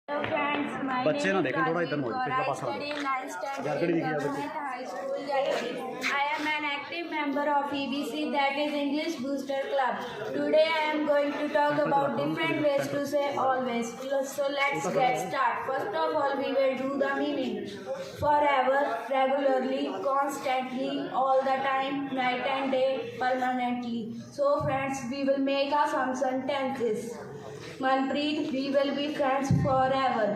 Hello friends, my बच्चे ना name is देखें थोड़ा इधर Rajvi मोड़ Kaur. पिछला I पासा study in 9th standard Jharkhandi in दिखी जाती Government High School, Jalgiri. I am an active member of EBC, that is English Booster Club. Today I am going to talk about different ways to say always. So let's get started. First of all, we will do the meaning. Forever, regularly, constantly, all the time, night and day, permanently. So friends, we will make some sentences. Manpreet, we will be friends forever.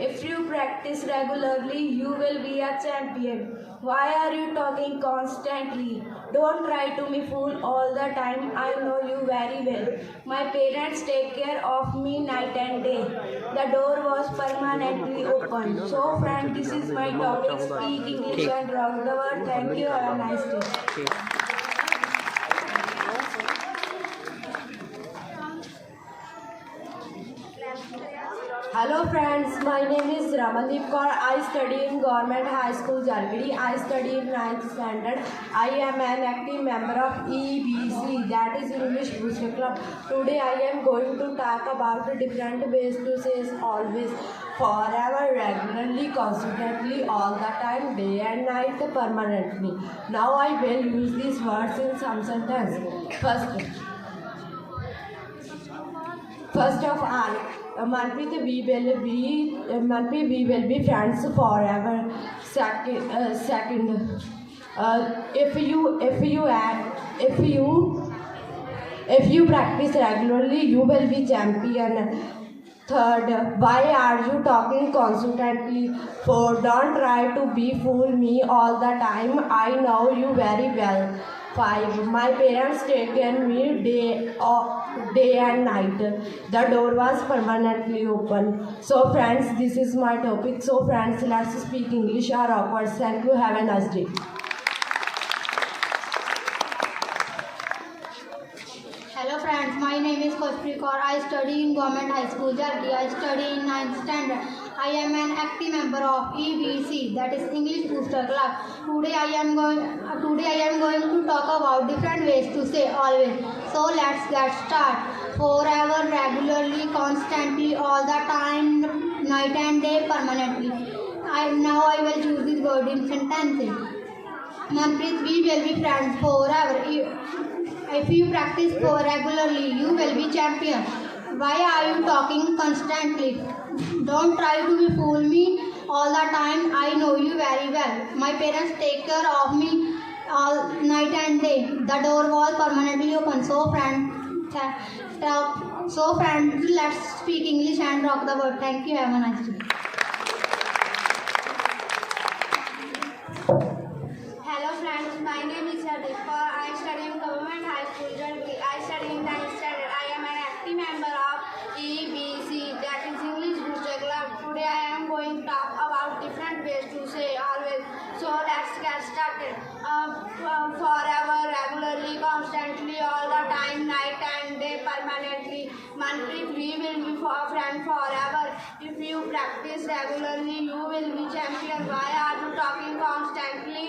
If you practice regularly, you will be a champion. Why are you talking constantly? Don't try to be fool all the time. I know you very well. My parents take care of me night and day. The door was permanently open. So friend, this is my topic. Speak English and rock the world. Thank you. Have a nice day. Hello friends, my name is Ramandeep Kaur. I study in Government High School, Jalgiri. I study in 9th standard. I am an active member of EBC, that is English Booster Club. Today I am going to talk about different ways to say always, forever, regularly, constantly, all the time, day and night, permanently. Now I will use these words in some sentence. First of all, Manpreet, we will be friends forever. Second, if you practice regularly, you will be champion. Third, why are you talking constantly? Four, don't try to be fool me all the time. I know you very well. Five, my parents take care of me day and night. The door was permanently open. So friends, this is my topic. So friends, let's speak English or awkward. Thank you. Have a nice day. Hello friends, my name is Khushpreet Kaur. I study in Government High School, Jalgiri. I study in 9th standard. I am an active member of EBC, that is English Booster Club. Today I am going to talk about different ways to say always. So let's get started. Forever, regularly, constantly, all the time, night and day, permanently. Now I will choose this word in sentences. Manpreet, we will be friends forever. If you practice regularly, you will be champion. Why are you talking constantly? Don't try to be fool me all the time. I know you very well. My parents take care of me all night and day. The door was permanently open. So friends, let's speak English and rock the world. Thank you. Have a nice day. Hello friends, my name is Hardeep Kaur. I study in Government High School, Jalgiri. I study in 9th standard. I am an active member of EBC, that is English Booster Club. Today I am going to talk about different ways to say always. So let's get started. Forever, regularly, constantly, all the time, night and day, permanently. Manpreet, we will be friends forever. If you practice regularly, you will be champion. Why are you talking constantly?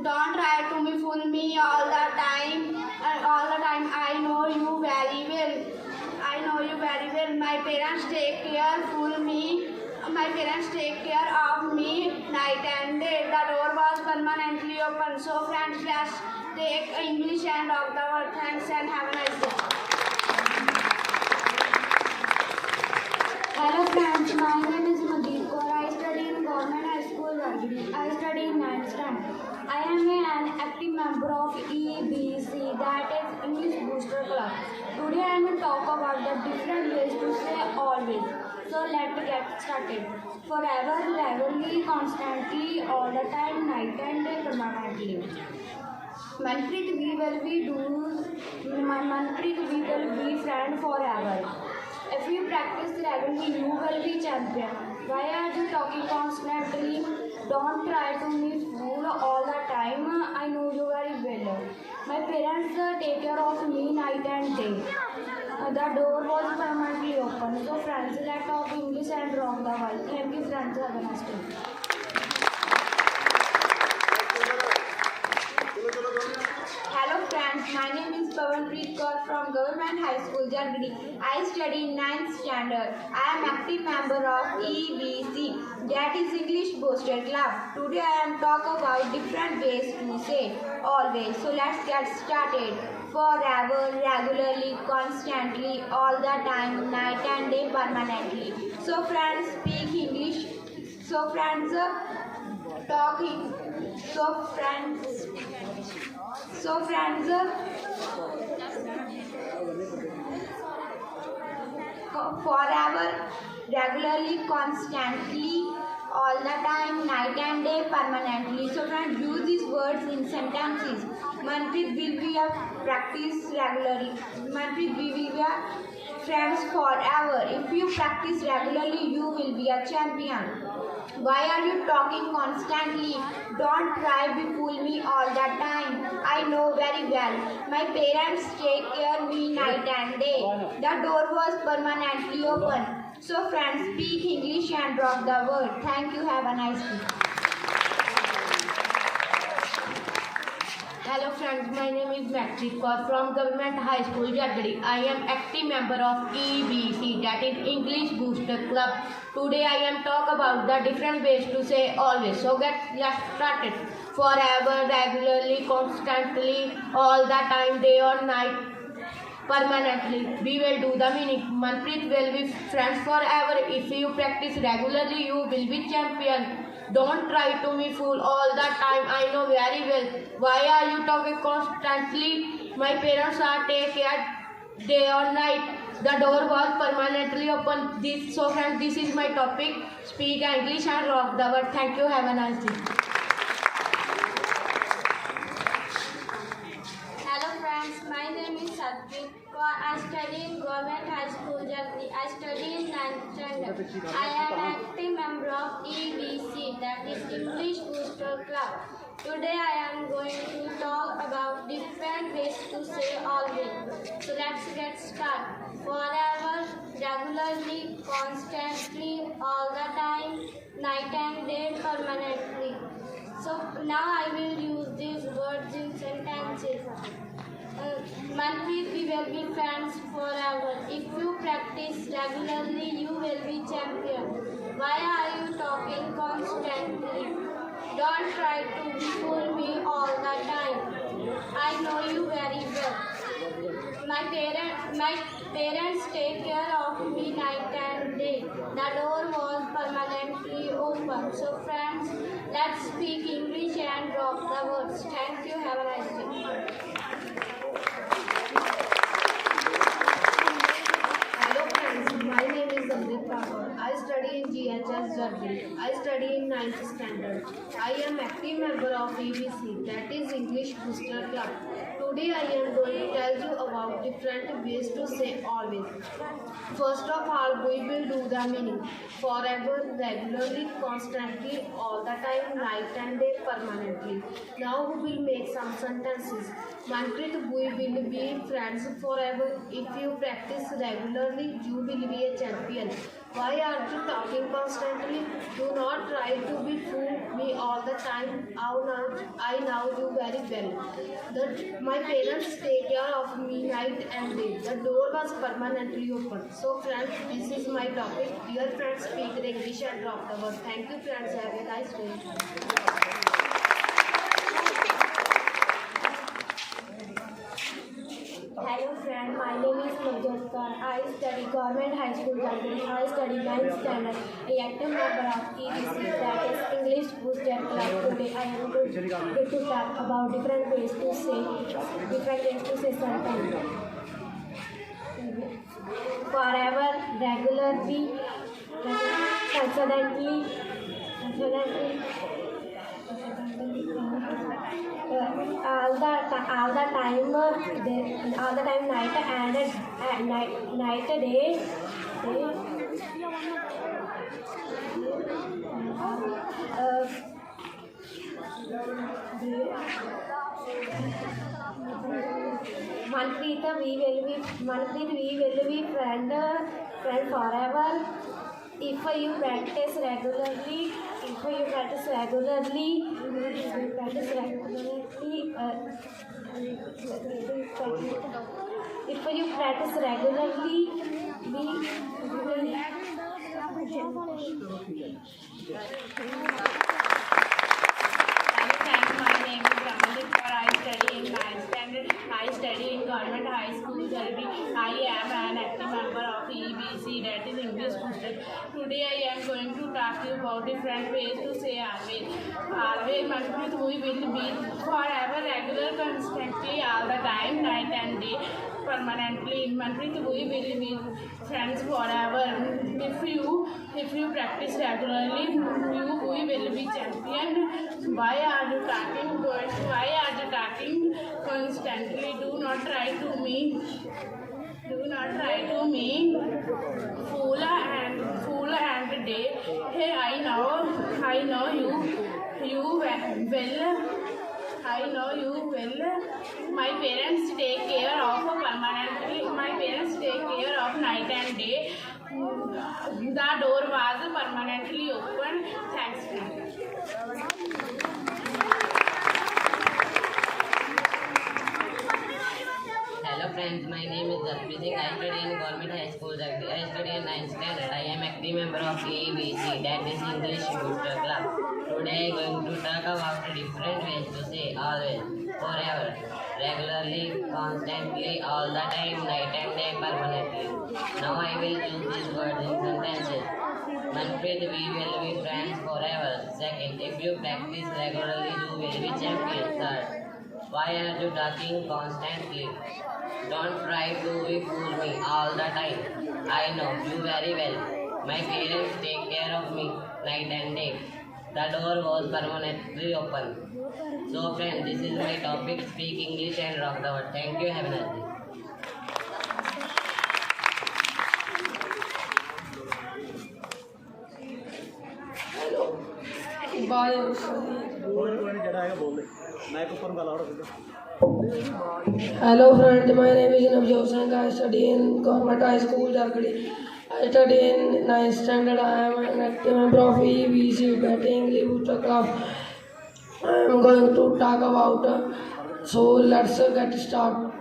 Don't try to be fool me all the time. I know you very well. My parents take care of me night and day. The door was permanently open. So friends, let's take English and rock the world. Thanks and have a nice day. Hello friends, my name is Mandeep Kaur. I study in Government High School, Jalgiri. I study in 9th standard. I am an active member of EBC, that is English Booster Club. Today I am going to talk about the different ways to say always. So let's get started. Forever, regularly, constantly, all the time, night and day, permanently. Manpreet, we will be friends forever. If you practice regularly, you will be champion. Why are you talking constantly? Don't try to be fool all the time. I know you very well. My parents take care of me night and day. The door was permanently open. So friends, let's talk English and rock the world. Thank you friends. Have a nice day. Hello friends, my name is Pawanpreet Kaur. Kaur from Government High School, Germany. I study in 9th standard. I am active member of EBC, that is English Booster Club. Today I am talk about different ways to say always. So let's get started. Forever, regularly, constantly, all the time, night and day, permanently. So friends, speak English. So friends, talking. So friends, forever, regularly, constantly, all the time, night and day, permanently. So friends, use these words in sentences. Manpreet will be a practice regularly. Manpreet, we will be a friends forever. If you practice regularly, you will be a champion. Why are you talking constantly? Don't try to fool me all the time. I know very well. My parents take care of me night and day. The door was permanently open. So friends, speak English and drop the word. Thank you. Have a nice day. Hello friends, my name is Manpreet Kaur from Government High School, Jagadi. I am active member of EBC, that is English Booster Club. Today I am talk about the different ways to say always. So let's start it. Forever, regularly, constantly, all the time, day or night, permanently. We will do the meaning. Manpreet will be friends forever. If you practice regularly, you will be champion. Don't try to be fool all the time. I know very well. Why are you talking constantly? My parents are take care day or night. The door was permanently open. So friends, this is my topic. Speak English and rock the word. Thank you. Have a nice day. Hello friends, my name is Satwik Kaur. I study in Government High School, Germany. I study in 9th standard. I am active member of EBC, that is English Booster Club. Today I am going to talk about different ways to say always. So let's get started. Forever, regularly, constantly, all the time, night and day, permanently. So now I will use these words in sentences. Manpreet, we will be friends forever. If you practice regularly, you will be champion. Why are you talking constantly? Don't try to fool me all the time. I know you very well. My parents take care of me night and day. The door was permanently open. So friends, let's speak English and drop the words. Thank you. Have a nice day. Hello friends, my name is Amrit Kaur. I study in GHS Jagadi. I study in 9th standard. I am active member of EBC, that is English Booster Club. Today I am going to tell you about different ways to say always. First of all, we will do the meaning. Forever, regularly, constantly, all the time, night and day, permanently. Now we will make some sentences. Manpreet, we will be friends forever. If you practice regularly, you will be a champion. Why are you talking constantly? Do not try to be fool me all the time. I know you very well. My parents take care of me night and day. The door was permanently open. So friends, this is my topic. Dear friends, speak English and drop the word. Thank you friends. Have a nice day. Hello friend, my name is Navjot Kaur. I study Government High School, Germany. I study 9th standard. I am active member of EBC, that is English Booster Club. Today I am going to talk about different ways to say something. Forever, regularly, constantly, all the time, night and night day. Manpreet, we will be friend forever. If you practice regularly, practice regularly. My name is Ramandeep Kaur. I study in 9th standard. I study in Government High School, Jalbi. I am an active member of EBC, that is English Booster. Today I am going to talk to you about different ways to say always. Always, Manpreet, we will be forever, regular, constantly, all the time, night and day, permanently. Manpreet, we will be friends forever. If you practice regularly, we will be champion. Why are you talking constantly? Do not try to me fool and day. Hey, I know you well. I know you well. My parents take care of permanently. My parents take care of night and day. The door was permanently open. Thanks, friend. Hello friends, my name is Jaspreet Singh. I study in Government High School, Jagdi. I study in 9th standard. I am active member of EBC, that is English Booster Club. Today I am going to talk about different ways to say always, forever, regularly, constantly, all the time, night and day, permanently. Now I will use these words in sentences. Manpreet, we will be friends forever. Second, if you practice regularly, you will be champion. Third, why are you talking constantly? Don't try to fool me all the time. I know you very well. My parents take care of me night and day. The door was permanently open. So friends, this is my topic. Speak English and rock the world. Thank you. Have a nice day. Hello friends, my name is Navjot Singh. I study in Government High School, Jalgadi. I study in 9th standard. I am an active member of EBC, that is English Booster Club. I am going to talk about, so let's get started.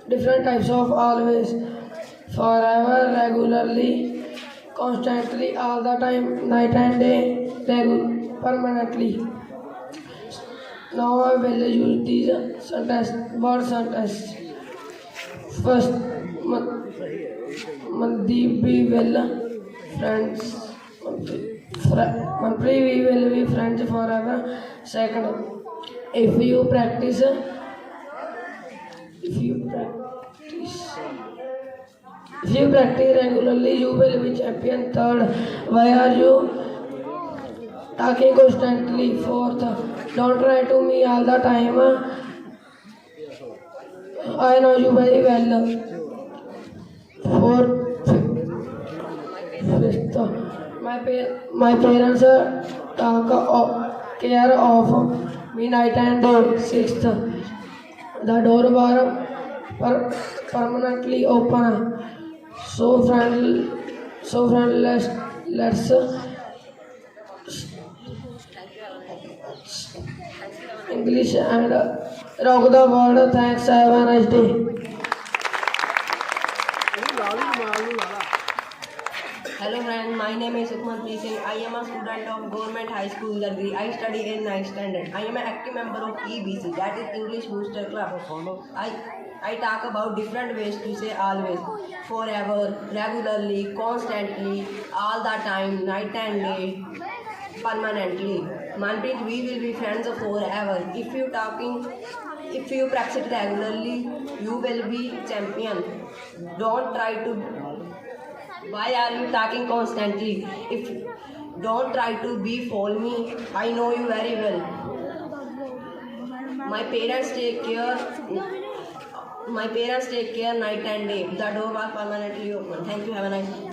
Different types of always, forever, regularly, constantly, all the time, night and day, permanently. Now I will use these word sentence. First, Mandeep, we will friends. Manpreet, we will be friends forever. Second, if you practice regularly, you will be champion. Third, why are you talking constantly? Fourth, don't try to me all the time. I know you very well. Fifth, my parents care of me night and day. Sixth, the door was permanently open. So friend, let's English and rock the world. Thanks. Have a nice day. Hello friends, my name is Sukmanpreet Singh. I am a student of Government High School, Jalgadi. I study in 9th standard. I am an active member of EBC, that is English Booster Club. I talk about different ways to say always, forever, regularly, constantly, all the time, night and day, permanently. Manpreet, we will be friends forever. If you practice regularly, you will be champion. Don't try to. Why are you talking constantly? Don't try to be fool me. I know you very well. My parents take care. Night and day. The door was permanently open. Thank you. Have a nice day.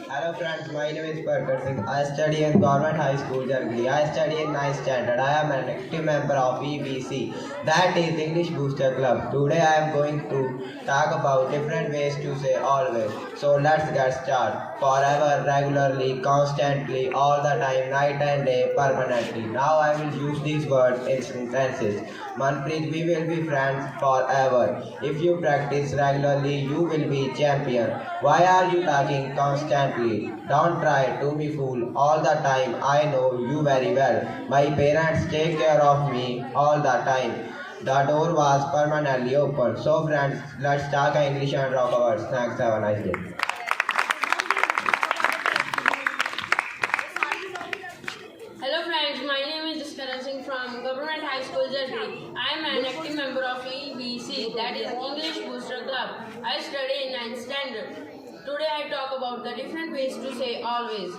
Hello friends, my name is Parkar Singh. I study in Government High School, Jalgiri. I study in 9th standard. I am an active member of EBC, that is English Booster Club. Today I am going to talk about different ways to say always. So let's get started. Forever, regularly, constantly, all the time, night and day, permanently. Now I will use these words in sentences. Manpreet, we will be friends forever. If you practice regularly, you will be champion. Why are you talking constantly? Don't try to be fool all the time. I know you very well. My parents take care of me all the time. The door was permanently open. So friends, let's talk English and rock our words. Thanks, have a nice day. Hello friends, my name is Jaskaran Singh from Government High School, Jalgiri. I am an active member of EBC, that is English Booster Club. I study in 9th standard. Today I talk about the different ways to say always.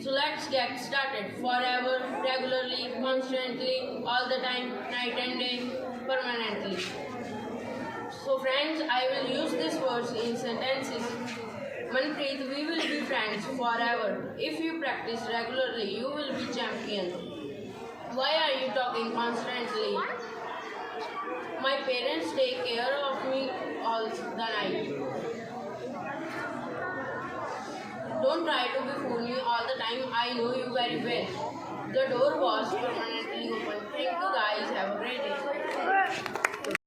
So let's get started. Forever, regularly, constantly, all the time, night and day, permanently. So friends, I will use these words in sentences. Manpreet, we will be friends forever. If you practice regularly, you will be champion. Why are you talking constantly? My parents take care of me all the night. Don't try to be fool me all the time. I know you very well. The door was permanently open. Thank you